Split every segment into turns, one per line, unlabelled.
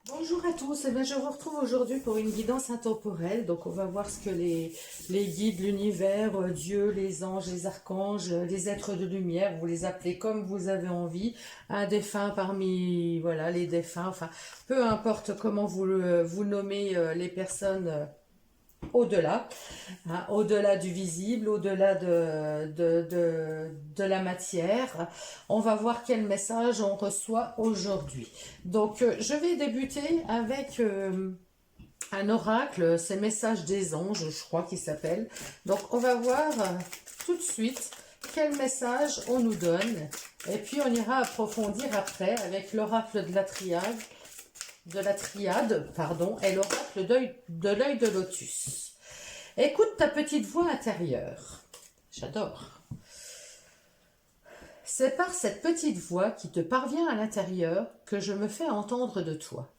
Bonjour à tous, eh bien, je vous retrouve aujourd'hui pour une guidance intemporelle. Donc on va voir ce que les guides, l'univers, Dieu, les anges, les archanges, les êtres de lumière, vous les appelez comme vous avez envie, un défunt parmi voilà les défunts, enfin peu importe comment vous nommez les personnes au-delà, hein, au-delà du visible, au-delà de la matière. On va voir quel message on reçoit aujourd'hui. Donc, je vais débuter avec un oracle, c'est Message des anges, je crois qu'il s'appelle. Donc, on va voir tout de suite quel message on nous donne. Et puis, on ira approfondir après avec l'oracle de la triade, pardon, et l'oracle de l'œil de lotus. Écoute ta petite voix intérieure. J'adore. C'est par cette petite voix qui te parvient à l'intérieur que je me fais entendre de toi.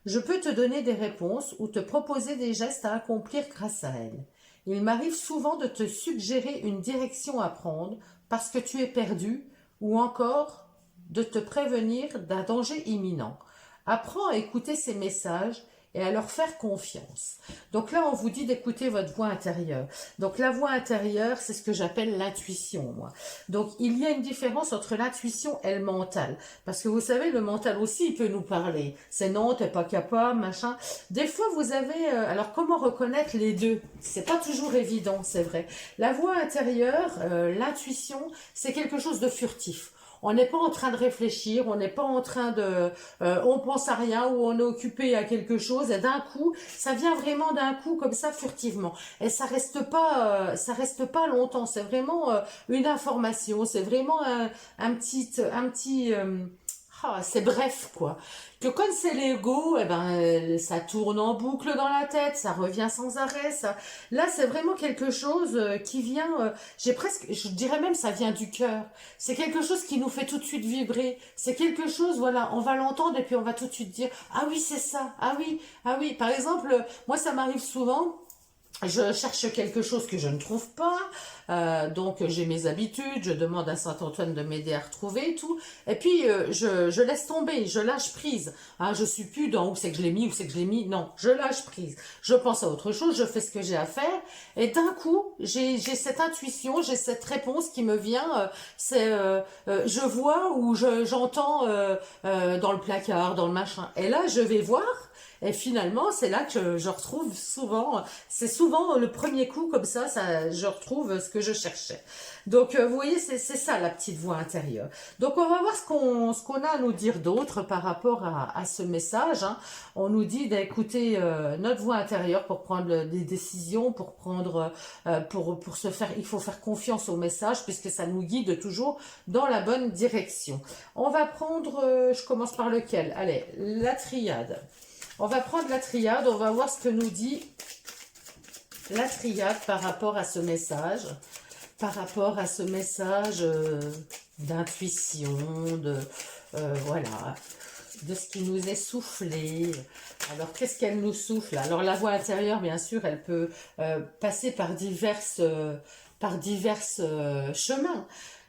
Je peux te donner des réponses ou te proposer des gestes à accomplir grâce à elle. Il m'arrive souvent de te suggérer une direction à prendre parce que tu es perdu ou encore de te prévenir d'un danger imminent. Apprends à écouter ces messages et à leur faire confiance. Donc là, on vous dit d'écouter votre voix intérieure. Donc la voix intérieure, c'est ce que j'appelle l'intuition, moi. Donc il y a une différence entre l'intuition et le mental. Parce que vous savez, le mental aussi, il peut nous parler. C'est non, t'es pas capable, machin. Des fois, vous avez... alors comment reconnaître les deux? C'est pas toujours évident, c'est vrai. La voix intérieure, l'intuition, c'est quelque chose de furtif. On n'est pas en train de réfléchir, on n'est pas en train de... on pense à rien ou on est occupé à quelque chose et d'un coup, ça vient vraiment d'un coup comme ça furtivement. Et ça reste pas longtemps, c'est vraiment une information, c'est vraiment c'est bref, quoi. Que quand c'est l'ego, eh ben, ça tourne en boucle dans la tête, ça revient sans arrêt. Là, c'est vraiment quelque chose qui vient. Je dirais même, ça vient du cœur. C'est quelque chose qui nous fait tout de suite vibrer. C'est quelque chose, voilà, on va l'entendre et puis on va tout de suite dire, ah oui, c'est ça. Ah oui, ah oui. Par exemple, moi, ça m'arrive souvent. Je cherche quelque chose que je ne trouve pas, donc j'ai mes habitudes, je demande à Saint-Antoine de m'aider à retrouver et tout, et puis je laisse tomber, je lâche prise, hein, je suis plus dans où c'est que je l'ai mis, où c'est que je l'ai mis, non, je lâche prise, je pense à autre chose, je fais ce que j'ai à faire, et d'un coup, j'ai cette intuition, j'ai cette réponse qui me vient, je vois ou j'entends dans le placard, dans le machin, et là je vais voir, et finalement, c'est là que je retrouve souvent, c'est souvent le premier coup comme ça, je retrouve ce que je cherchais. Donc, vous voyez, c'est ça la petite voix intérieure. Donc, on va voir ce qu'on a à nous dire d'autre par rapport à ce message, hein. On nous dit d'écouter notre voix intérieure pour prendre des décisions, pour se faire, il faut faire confiance au message puisque ça nous guide toujours dans la bonne direction. On va prendre, je commence par lequel? Allez, la triade. On va prendre la triade, on va voir ce que nous dit la triade par rapport à ce message, d'intuition, voilà, de ce qui nous est soufflé. Alors, qu'est-ce qu'elle nous souffle? Alors, la voix intérieure, bien sûr, elle peut passer par diverses chemins.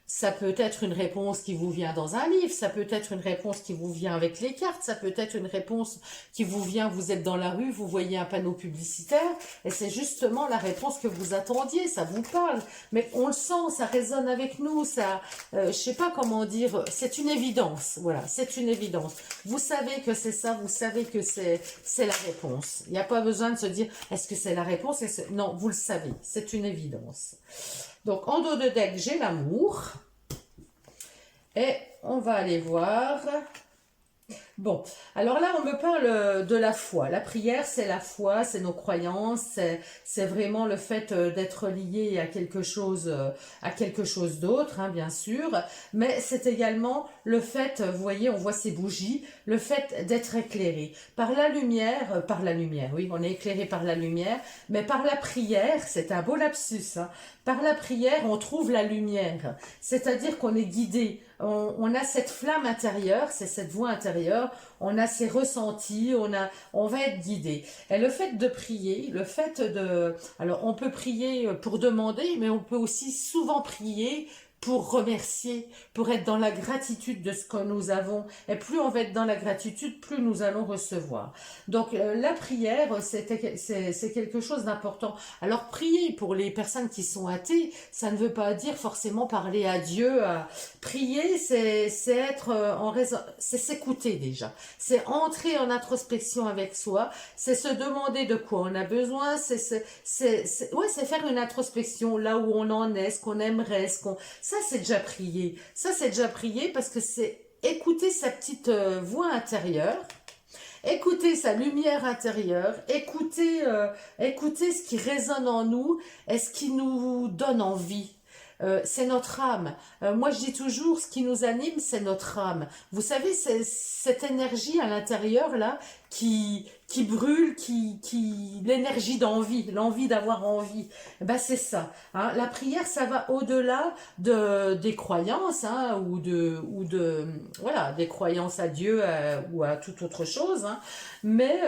Ça peut être une réponse qui vous vient dans un livre, ça peut être une réponse qui vous vient avec les cartes, ça peut être une réponse qui vous vient, vous êtes dans la rue, vous voyez un panneau publicitaire, et c'est justement la réponse que vous attendiez, ça vous parle, mais on le sent, ça résonne avec nous, je sais pas comment dire, c'est une évidence, voilà, c'est une évidence. Vous savez que c'est ça, vous savez que c'est la réponse. Il n'y a pas besoin de se dire, est-ce que c'est la réponse? Non, vous le savez, c'est une évidence. Donc, en dos de deck, j'ai l'amour. Et on va aller voir. Bon, alors là, on me parle de la foi. La prière, c'est la foi, c'est nos croyances, c'est vraiment le fait d'être lié à quelque chose d'autre, hein, bien sûr. Mais c'est également le fait, vous voyez, on voit ces bougies, le fait d'être éclairé par la lumière, oui, on est éclairé par la lumière, mais par la prière, c'est un beau lapsus, hein. Par la prière, on trouve la lumière, c'est-à-dire qu'on est guidé. On a cette flamme intérieure, c'est cette voix intérieure, on a ces ressentis, on va être guidé. Et le fait de prier, alors on peut prier pour demander, mais on peut aussi souvent prier pour remercier, pour être dans la gratitude de ce que nous avons. Et plus on va être dans la gratitude, plus nous allons recevoir. Donc la prière, c'est quelque chose d'important. Alors prier pour les personnes qui sont athées, ça ne veut pas dire forcément parler à Dieu. Prier, c'est être en raison, c'est s'écouter déjà. C'est entrer en introspection avec soi, c'est se demander de quoi on a besoin, ouais, c'est faire une introspection là où on en est, ce qu'on aimerait, ça c'est déjà prier. Ça c'est déjà prier parce que c'est écouter sa petite voix intérieure, écouter sa lumière intérieure, écouter ce qui résonne en nous et ce qui nous donne envie. C'est notre âme. Moi, je dis toujours, ce qui nous anime, c'est notre âme. Vous savez, c'est cette énergie à l'intérieur, là, qui brûle, l'énergie d'envie, l'envie d'avoir envie. Ben, c'est ça. Hein. La prière, ça va au-delà des croyances, hein, voilà, des croyances à Dieu ou à toute autre chose. Hein. Mais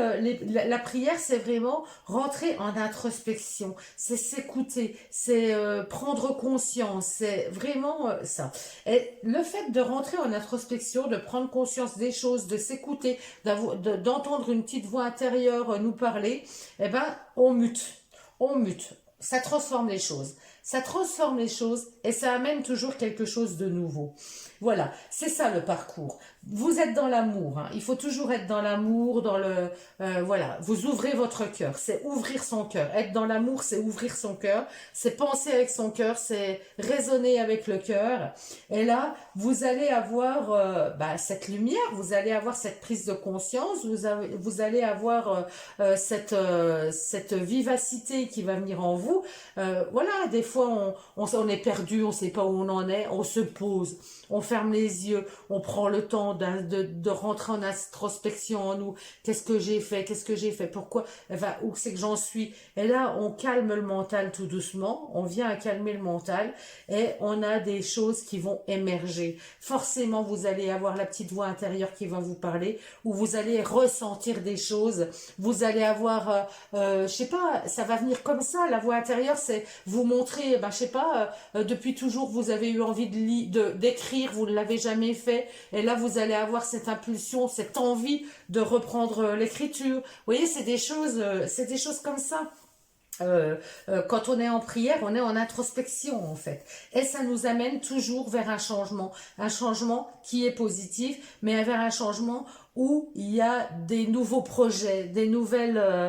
la prière, c'est vraiment rentrer en introspection. C'est s'écouter, c'est prendre conscience. C'est vraiment ça. Et le fait de rentrer en introspection, de prendre conscience des choses, de s'écouter, d'entendre une petite voix intérieure nous parler, eh ben, on mute. On mute. Ça transforme les choses. Ça transforme les choses et ça amène toujours quelque chose de nouveau. Voilà, c'est ça le parcours. Vous êtes dans l'amour, hein. Il faut toujours être dans l'amour, voilà, vous ouvrez votre cœur, c'est ouvrir son cœur. Être dans l'amour, c'est ouvrir son cœur, c'est penser avec son cœur, c'est raisonner avec le cœur. Et là, vous allez avoir cette lumière, vous allez avoir cette prise de conscience, vous allez avoir cette vivacité qui va venir en vous. Voilà, des fois, on est perdu, on ne sait pas où on en est, on se pose, on ferme les yeux, on prend le temps de rentrer en introspection en nous. Qu'est-ce que j'ai fait? Qu'est-ce que j'ai fait? Pourquoi? Enfin, où c'est que j'en suis? Et là, on calme le mental tout doucement, on vient à calmer le mental et on a des choses qui vont émerger. Forcément, vous allez avoir la petite voix intérieure qui va vous parler, ou vous allez ressentir des choses, vous allez avoir, je sais pas, ça va venir comme ça, la voix intérieure, c'est vous montrer, je sais pas, depuis toujours, vous avez eu envie d'écrire, vous ne l'avez jamais fait, et là, vous allez avoir cette impulsion, cette envie de reprendre l'écriture. Vous voyez, c'est des choses comme ça. Quand on est en prière, on est en introspection en fait. Et ça nous amène toujours vers un changement qui est positif, mais vers un changement où il y a des nouveaux projets, des nouvelles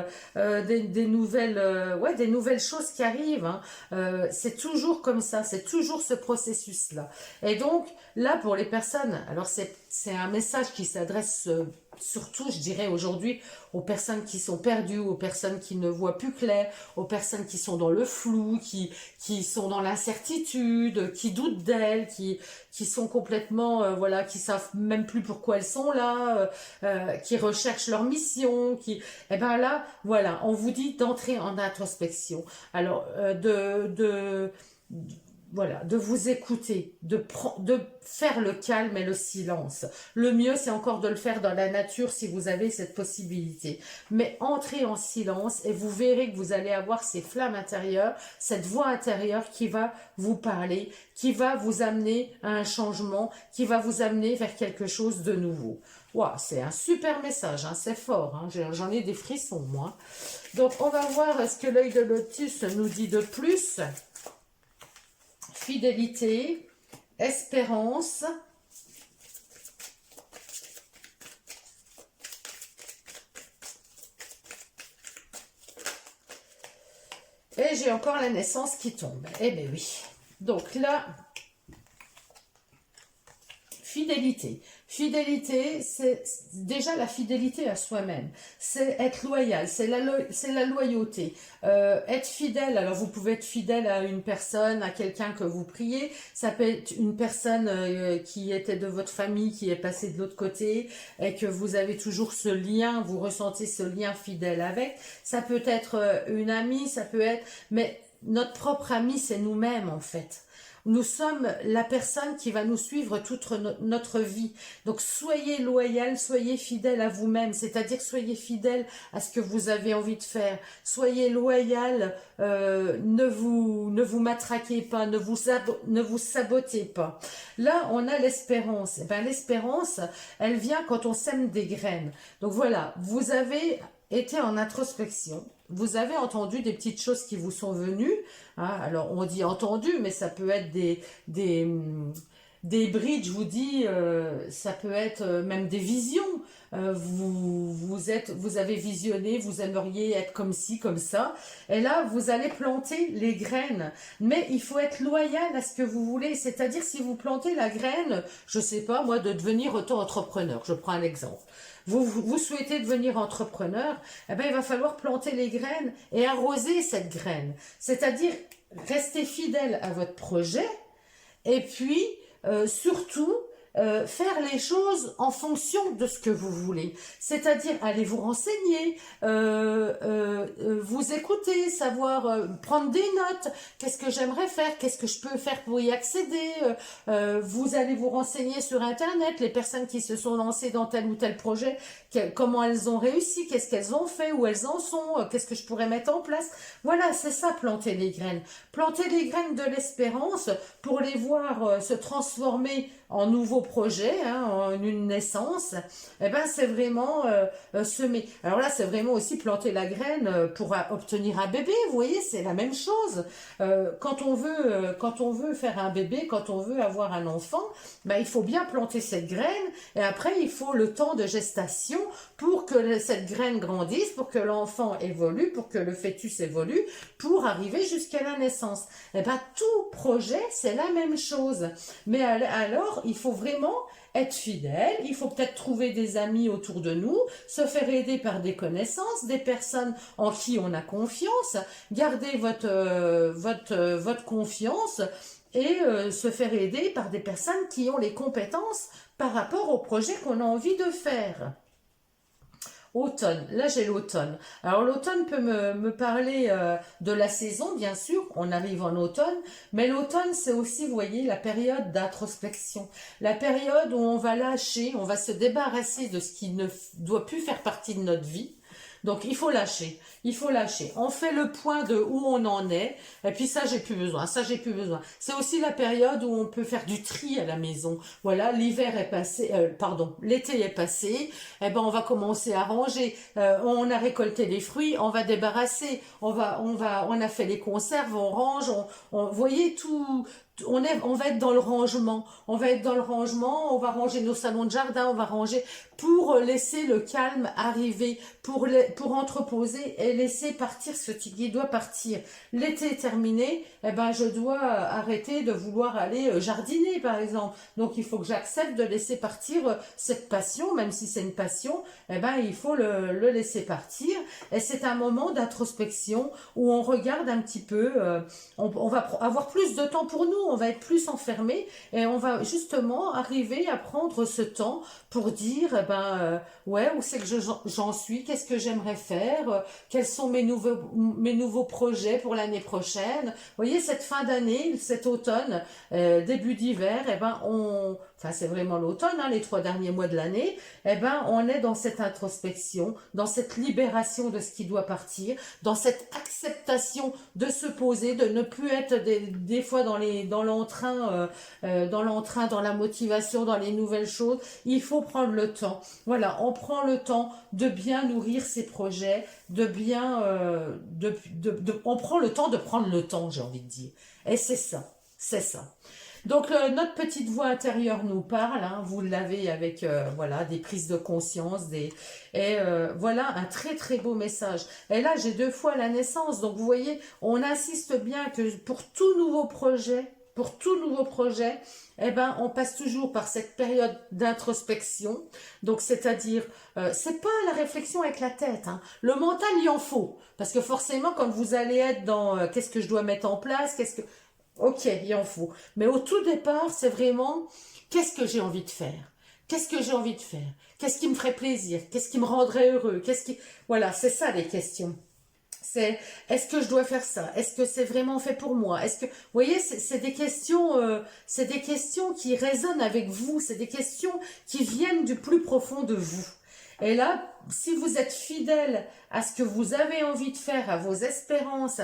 choses qui arrivent. Hein. C'est toujours comme ça, c'est toujours ce processus-là. Et donc, là, pour les personnes, alors c'est un message qui s'adresse surtout, je dirais, aujourd'hui, aux personnes qui sont perdues, aux personnes qui ne voient plus clair, aux personnes qui sont dans le flou, qui sont dans l'incertitude, qui doutent d'elles, qui sont complètement, voilà, qui savent même plus pourquoi elles sont là, qui recherchent leur mission, eh ben là, voilà, on vous dit d'entrer en introspection. Alors, voilà, de vous écouter, de faire le calme et le silence. Le mieux, c'est encore de le faire dans la nature si vous avez cette possibilité. Mais entrez en silence et vous verrez que vous allez avoir ces flammes intérieures, cette voix intérieure qui va vous parler, qui va vous amener à un changement, qui va vous amener vers quelque chose de nouveau. Wow, c'est un super message, hein, c'est fort, hein, j'en ai des frissons, moi. Donc, on va voir ce que l'œil de lotus nous dit de plus. Fidélité, espérance, et j'ai encore la naissance qui tombe. Eh bien oui. Donc là, fidélité. Fidélité, c'est déjà la fidélité à soi-même. C'est être loyal, c'est la loyauté. Être fidèle, alors vous pouvez être fidèle à une personne, à quelqu'un que vous priez. Ça peut être une personne qui était de votre famille, qui est passée de l'autre côté, et que vous avez toujours ce lien, vous ressentez ce lien fidèle avec. Ça peut être une amie, ça peut être... Mais notre propre ami, c'est nous-mêmes en fait. nous sommes la personne qui va nous suivre toute notre vie. Donc soyez loyal, soyez fidèle à vous-même, c'est-à-dire soyez fidèle à ce que vous avez envie de faire. Soyez loyal, ne vous matraquez pas, ne vous sabotez pas. Là, on a l'espérance. Eh ben, l'espérance, elle vient quand on sème des graines. Donc voilà, vous avez été en introspection. Vous avez entendu des petites choses qui vous sont venues. Hein, alors, on dit entendu, mais ça peut être des brides, je vous dis, ça peut être même des visions. Vous avez visionné, vous aimeriez être comme ci, comme ça. Et là, vous allez planter les graines. Mais il faut être loyal à ce que vous voulez. C'est-à-dire, si vous plantez la graine, je sais pas, moi, de devenir auto-entrepreneur. Je prends un exemple. Vous souhaitez devenir entrepreneur, eh ben, il va falloir planter les graines et arroser cette graine. C'est-à-dire, rester fidèle à votre projet et puis, surtout, faire les choses en fonction de ce que vous voulez. C'est-à-dire, allez vous renseigner, vous écouter, savoir, prendre des notes. Qu'est-ce que j'aimerais faire? Qu'est-ce que je peux faire pour y accéder? Vous allez vous renseigner sur Internet, les personnes qui se sont lancées dans tel ou tel projet, comment elles ont réussi, qu'est-ce qu'elles ont fait, où elles en sont, qu'est-ce que je pourrais mettre en place. Voilà, c'est ça, planter les graines. Planter les graines de l'espérance pour les voir se transformer en nouveaux projets, hein, en une naissance, eh ben c'est vraiment semer. Alors là, c'est vraiment aussi planter la graine pour obtenir un bébé. Vous voyez, c'est la même chose. Quand on veut faire un bébé, quand on veut avoir un enfant, ben, il faut bien planter cette graine et après il faut le temps de gestation pour que cette graine grandisse, pour que l'enfant évolue, pour que le fœtus évolue, pour arriver jusqu'à la naissance. Eh ben tout projet, c'est la même chose. Mais alors, il faut vraiment être fidèle, il faut peut-être trouver des amis autour de nous, se faire aider par des connaissances, des personnes en qui on a confiance, garder votre confiance et se faire aider par des personnes qui ont les compétences par rapport au projet qu'on a envie de faire. Automne, là j'ai l'automne. Alors l'automne peut me parler de la saison, bien sûr, on arrive en automne, mais l'automne c'est aussi, vous voyez, la période d'introspection, la période où on va lâcher, on va se débarrasser de ce qui ne doit plus faire partie de notre vie. Donc il faut lâcher, il faut lâcher. On fait le point de où on en est, et puis ça j'ai plus besoin, ça j'ai plus besoin. C'est aussi la période où on peut faire du tri à la maison. Voilà, l'hiver est passé, l'été est passé, eh ben on va commencer à ranger. On a récolté les fruits, on va débarrasser, on a fait les conserves, on range, vous voyez tout. On va être dans le rangement, on va ranger nos salons de jardin, on va ranger pour laisser le calme arriver, pour entreposer et laisser partir ce qui doit partir. L'été est terminé, eh ben je dois arrêter de vouloir aller jardiner par exemple. Donc il faut que j'accepte de laisser partir cette passion, même si c'est une passion, eh ben il faut le laisser partir. Et c'est un moment d'introspection où on regarde un petit peu, on va avoir plus de temps pour nous, on va être plus enfermé et on va justement arriver à prendre ce temps pour dire, ouais, où c'est que j'en suis, qu'est-ce que j'aimerais faire, quels sont mes nouveaux projets pour l'année prochaine. Vous voyez, cette fin d'année, cet automne, début d'hiver, enfin c'est vraiment l'automne, hein, les 3 derniers mois de l'année, on est dans cette introspection, dans cette libération de ce qui doit partir, dans cette acceptation de se poser, de ne plus être des fois dans l'entrain, dans la motivation, dans les nouvelles choses. Il faut prendre le temps. Voilà, on prend le temps de bien nourrir ses projets, de bien, on prend le temps de prendre le temps, j'ai envie de dire. Et c'est ça, c'est ça. Donc notre petite voix intérieure nous parle, hein, vous l'avez avec voilà des prises de conscience, voilà un très très beau message. Et là j'ai 2 fois la naissance, donc vous voyez, on insiste bien que pour tout nouveau projet, on passe toujours par cette période d'introspection. Donc c'est-à-dire, c'est pas la réflexion avec la tête, hein. Le mental il en faut, parce que forcément quand vous allez être dans qu'est-ce que je dois mettre en place, ok, il en faut. Mais au tout départ, c'est vraiment qu'est-ce que j'ai envie de faire? Qu'est-ce que j'ai envie de faire? Qu'est-ce qui me ferait plaisir? Qu'est-ce qui me rendrait heureux? Voilà, c'est ça les questions. C'est, est-ce que je dois faire ça? Est-ce que c'est vraiment fait pour moi? Est-ce que, vous voyez, c'est des questions qui résonnent avec vous. C'est des questions qui viennent du plus profond de vous. Et là, si vous êtes fidèle à ce que vous avez envie de faire, à vos espérances,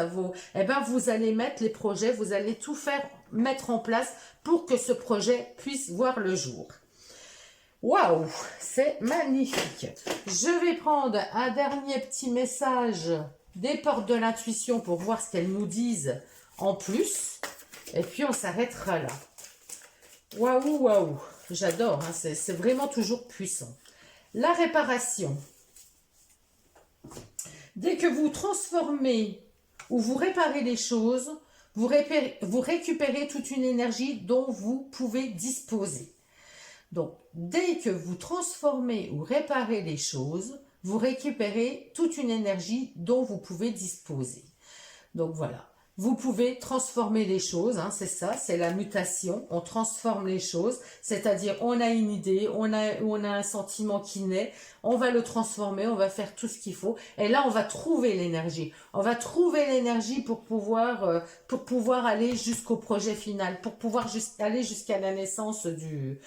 eh ben, vous allez mettre les projets, vous allez tout faire, mettre en place pour que ce projet puisse voir le jour. Waouh, c'est magnifique. Je vais prendre un dernier petit message des portes de l'intuition pour voir ce qu'elles nous disent en plus. Et puis on s'arrêtera là. Waouh, waouh. J'adore, hein, c'est vraiment toujours puissant. La réparation. Dès que vous transformez ou vous réparez les choses, vous récupérez toute une énergie dont vous pouvez disposer. Donc, dès que vous transformez ou réparez les choses, vous récupérez toute une énergie dont vous pouvez disposer. Donc voilà, vous pouvez transformer les choses, hein, c'est ça, c'est la mutation, on transforme les choses, c'est-à-dire on a une idée, on a un sentiment qui naît, on va le transformer, on va faire tout ce qu'il faut, et là on va trouver l'énergie. On va trouver l'énergie pour pouvoir aller jusqu'au projet final, pour pouvoir aller jusqu'à la naissance du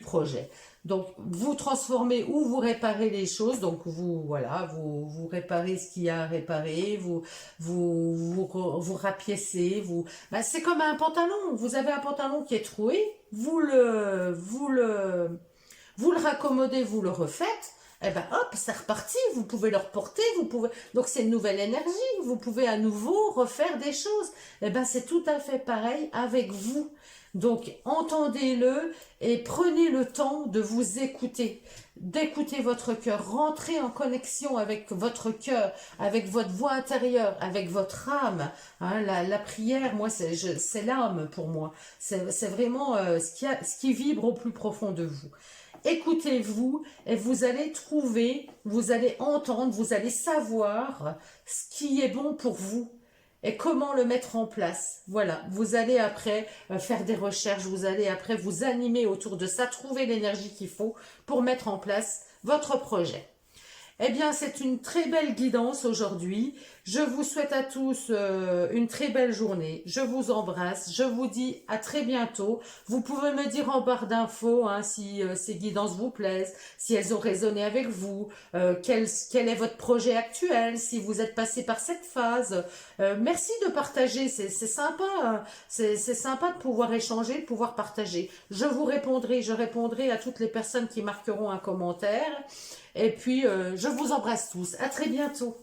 projet. Donc, vous transformez ou vous réparez les choses. Donc, vous réparez ce qu'il y a à réparer, vous rapiécez, c'est comme un pantalon. Vous avez un pantalon qui est troué, vous le raccommodez, vous le refaites. Eh ben hop, c'est reparti, vous pouvez le reporter, donc c'est une nouvelle énergie, vous pouvez à nouveau refaire des choses. Eh ben c'est tout à fait pareil avec vous. Donc entendez-le et prenez le temps de vous écouter, d'écouter votre cœur, rentrez en connexion avec votre cœur, avec votre voix intérieure, avec votre âme. Hein, la prière, moi c'est l'âme pour moi, c'est vraiment ce qui vibre au plus profond de vous. Écoutez-vous et vous allez trouver, vous allez entendre, vous allez savoir ce qui est bon pour vous et comment le mettre en place. Voilà, vous allez après faire des recherches, vous allez après vous animer autour de ça, trouver l'énergie qu'il faut pour mettre en place votre projet. Eh bien, c'est une très belle guidance aujourd'hui. Je vous souhaite à tous une très belle journée. Je vous embrasse. Je vous dis à très bientôt. Vous pouvez me dire en barre d'infos hein, si ces guidances vous plaisent, si elles ont résonné avec vous, quel est votre projet actuel, si vous êtes passé par cette phase. Merci de partager, c'est sympa. Hein. C'est sympa de pouvoir échanger, de pouvoir partager. Je répondrai à toutes les personnes qui marqueront un commentaire. Et puis, je vous embrasse tous. À très bientôt.